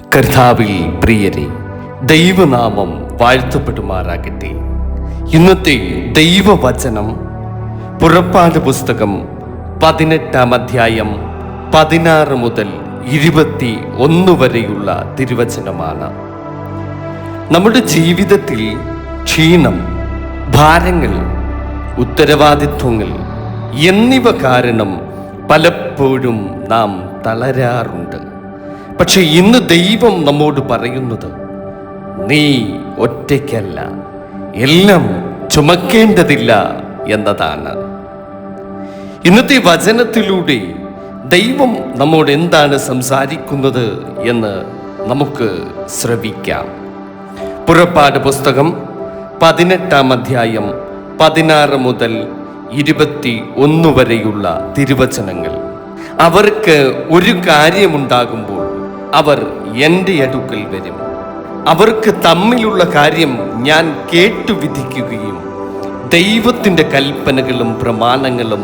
കർത്താവിൽ പ്രിയരെ, ദൈവനാമം വാഴ്ത്തപ്പെടുമാറാകട്ടെ. ഇന്നത്തെ ദൈവവചനം പുറപ്പാട് പുസ്തകം 18-ാം അധ്യായം 16 മുതൽ 21 വരെയുള്ള തിരുവചനമാണ്. നമ്മുടെ ജീവിതത്തിൽ ക്ഷീണം, ഭാരങ്ങൾ, ഉത്തരവാദിത്വങ്ങൾ എന്നിവ കാരണം പലപ്പോഴും നാം തളരാറുണ്ട്. പക്ഷെ ഇന്ന് ദൈവം നമ്മോട് പറയുന്നത്, നീ ഒറ്റയ്ക്കല്ല, എല്ലാം ചുമക്കേണ്ടതില്ല എന്നതാണ്. ഇന്നത്തെ വചനത്തിലൂടെ ദൈവം നമ്മോട് എന്താണ് സംസാരിക്കുന്നത് എന്ന് നമുക്ക് ശ്രവിക്കാം. പുറപ്പാട് പുസ്തകം 18-ാം അധ്യായം 16 മുതൽ 21 വരെയുള്ള തിരുവചനങ്ങൾ. അവർക്ക് ഒരു കാര്യമുണ്ടാകുമ്പോൾ അവർ എൻ്റെ അടുക്കൽ വരും. അവർക്ക് തമ്മിലുള്ള കാര്യം ഞാൻ കേട്ടുവിധിക്കുകയും ദൈവത്തിൻ്റെ കൽപ്പനകളും പ്രമാണങ്ങളും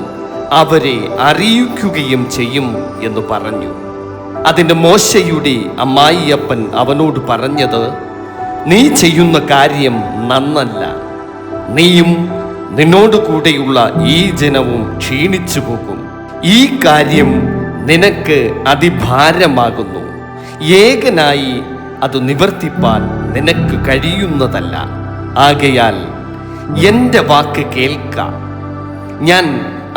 അവരെ അറിയിക്കുകയും ചെയ്യും എന്ന് പറഞ്ഞു. അതിൻ്റെ മോശയുടെ അമ്മായിയപ്പൻ അവനോട് പറഞ്ഞത്, നീ ചെയ്യുന്ന കാര്യം നന്നല്ല. നീയും നിന്നോട് കൂടെയുള്ള ഈ ജനവും ക്ഷീണിച്ചു പോകും. ഈ കാര്യം നിനക്ക് അതിഭാരമാകുന്നു. ഏകനായി അത് നിവർത്തിപ്പാൻ നിനക്ക് കഴിയുന്നതല്ല. ആകയാൽ എൻ്റെ വാക്ക് കേൾക്കാം, ഞാൻ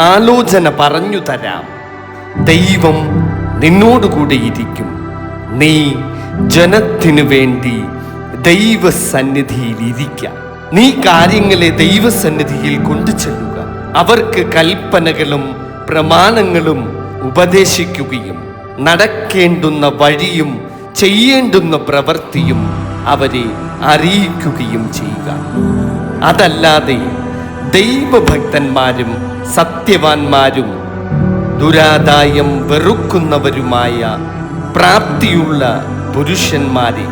ആലോചന പറഞ്ഞു തരാം. ദൈവം നിന്നോടുകൂടെ ഇരിക്കും. നീ ജനത്തിനു വേണ്ടി ദൈവസന്നിധിയിൽ ഇരിക്കാം. നീ കാര്യങ്ങളെ ദൈവസന്നിധിയിൽ കൊണ്ടു ചെല്ലുക. അവർക്ക് കൽപ്പനകളും പ്രമാണങ്ങളും ഉപദേശിക്കുകയും നടക്കേണ്ടുന്ന വഴിയും ചെയ്യേണ്ടുന്ന പ്രവൃത്തിയും അവരെ അറിയിക്കുകയും ചെയ്യുക. അതല്ലാതെ ദൈവഭക്തന്മാരും സത്യവാന്മാരും ദുരാദായം വെറുക്കുന്നവരുമായ പ്രാപ്തിയുള്ള പുരുഷന്മാരെ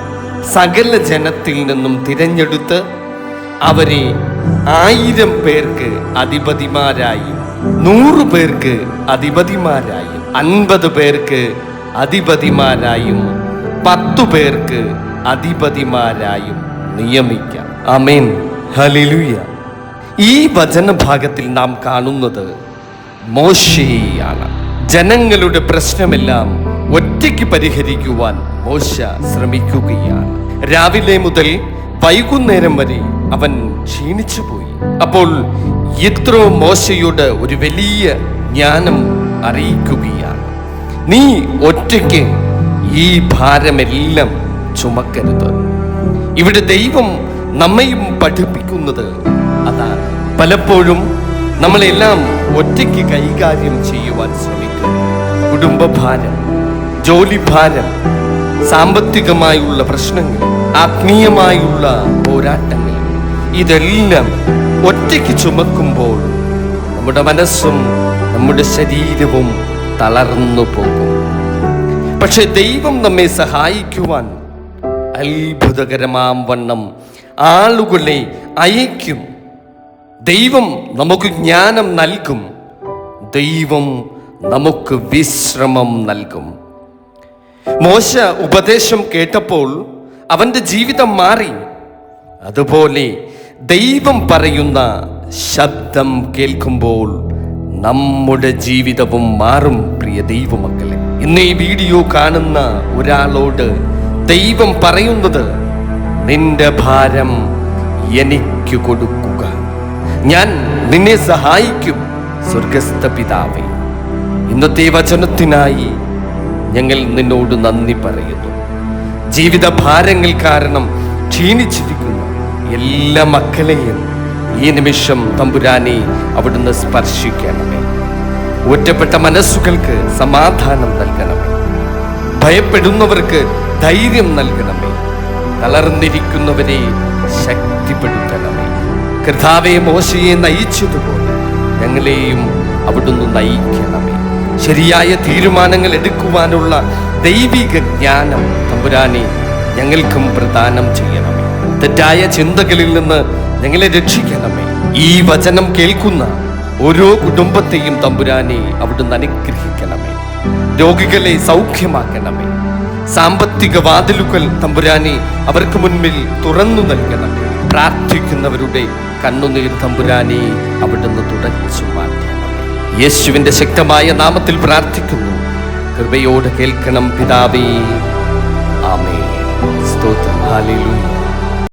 സകല ജനത്തിൽ നിന്നും തിരഞ്ഞെടുത്ത് അവരെ 1000 പേർക്ക് അധിപതിമാരായും 100 പേർക്ക് അധിപതിമാരായും 50 പേർക്ക് അധിപതിമാരായും 10 പേർക്ക് അധിപതിമാരായും നിയമിക്കാം. ആമേൻ, ഹല്ലേലൂയ. ഈ വചനഭാഗത്തിൽ നാം കാണുന്നത് മോശയെയാണ്. ജനങ്ങളുടെ പ്രശ്നമെല്ലാം ഒറ്റയ്ക്ക് പരിഹരിക്കുവാൻ മോശ ശ്രമിക്കുകയാണ്. രാവിലെ മുതൽ വൈകുന്നേരം വരെ അവൻ ക്ഷീണിച്ചു പോയി. അപ്പോൾ യിത്രോ മോശയോട് ഒരു വലിയ ജ്ഞാനം അറിയിക്കുകയാണ്. നീ ഒറ്റയ്ക്ക് ഈ ഭാരമെല്ലാം ചുമക്കരുത്. ഇവിടെ ദൈവം നമ്മയും പഠിപ്പിക്കുന്നത് അതാണ്. പലപ്പോഴും നമ്മളെല്ലാം ഒറ്റയ്ക്ക് കൈകാര്യം ചെയ്യുവാൻ ശ്രമിക്കും. കുടുംബഭാരം, ജോലിഭാരം, സാമ്പത്തികമായുള്ള പ്രശ്നങ്ങൾ, ആത്മീയമായുള്ള പോരാട്ടങ്ങൾ, ഇതെല്ലാം ഒറ്റയ്ക്ക് ചുമക്കുമ്പോൾ നമ്മുടെ മനസ്സും നമ്മുടെ ശരീരവും തളർന്നു പോകും. പക്ഷെ ദൈവം നമ്മെ സഹായിക്കുവാൻ അത്ഭുതകരമാം വണ്ണം ആളുകളെ അയക്കും. ദൈവം നമുക്ക് ജ്ഞാനം നൽകും. ദൈവം നമുക്ക് വിശ്രമം നൽകും. മോശ ഉപദേശം കേട്ടപ്പോൾ അവൻ്റെ ജീവിതം മാറി. അതുപോലെ ദൈവം പറയുന്ന ശബ്ദം കേൾക്കുമ്പോൾ നമ്മുടെ ജീവിതവും മാറും. പ്രിയ ദൈവമക്കളെ, ഇന്ന് ഈ വീഡിയോ കാണുന്ന ഒരാളോട് ദൈവം പറയുന്നത്, നിന്റെ ഭാരം എനിക്ക് കൊടുക്കുക, ഞാൻ നിന്നെ സഹായിക്കും. സ്വർഗസ്ഥ പിതാവേ, ഇന്നത്തെ വചനത്തിനായി ഞങ്ങൾ നിന്നോട് നന്ദി പറയുന്നു. ജീവിത ഭാരങ്ങൾ കാരണം ക്ഷീണിച്ചിരിക്കുന്ന എല്ലാ മക്കളെയും ഈ നിമിഷം തമ്പുരാനെ അവിടുന്ന് സ്പർശിക്കണമേ. ഒറ്റപ്പെട്ട മനസ്സുകൾക്ക് സമാധാനം നൽകണമേ. ഭയപ്പെടുന്നവർക്ക് ധൈര്യം നൽകണമേ. തളർന്നിരിക്കുന്നവരെ ശക്തിപ്പെടുത്തണമേ. കർത്താവേ, മോശയെ നയിച്ചതുപോലെ ഞങ്ങളെയും അവിടുന്ന് നയിക്കണമേ. ശരിയായ തീരുമാനങ്ങൾ എടുക്കുവാനുള്ള ദൈവിക ജ്ഞാനം തമ്പുരാനെ ഞങ്ങൾക്കും പ്രദാനം ചെയ്യണമേ. തെറ്റായ ചിന്തകളിൽ നിന്ന് ഞങ്ങളെ രക്ഷിക്കണമേ. ഈ വചനം കേൾക്കുന്ന ഓരോ കുടുംബത്തെയും തമ്പുരാനെ അവിടുന്ന് അനുഗ്രഹിക്കണമേ. രോഗികളെ സൗഖ്യമാക്കണമേ. സാമ്പത്തിക വാതിലുകൾ തമ്പുരാനെ അവർക്ക് മുൻപിൽ തുറന്നു നൽകണം. പ്രാർത്ഥിക്കുന്നവരുടെ കണ്ണുനീർ തമ്പുരാനെ അവിടുന്ന് തുടച്ചു മാറ്റണം. യേശുവിന്റെ ശക്തമായ നാമത്തിൽ പ്രാർത്ഥിക്കുന്നു. കൃപയോട് കേൾക്കണം പിതാവേ. ആമേൻ. സ്തോത്രം. ഹല്ലേലൂയ.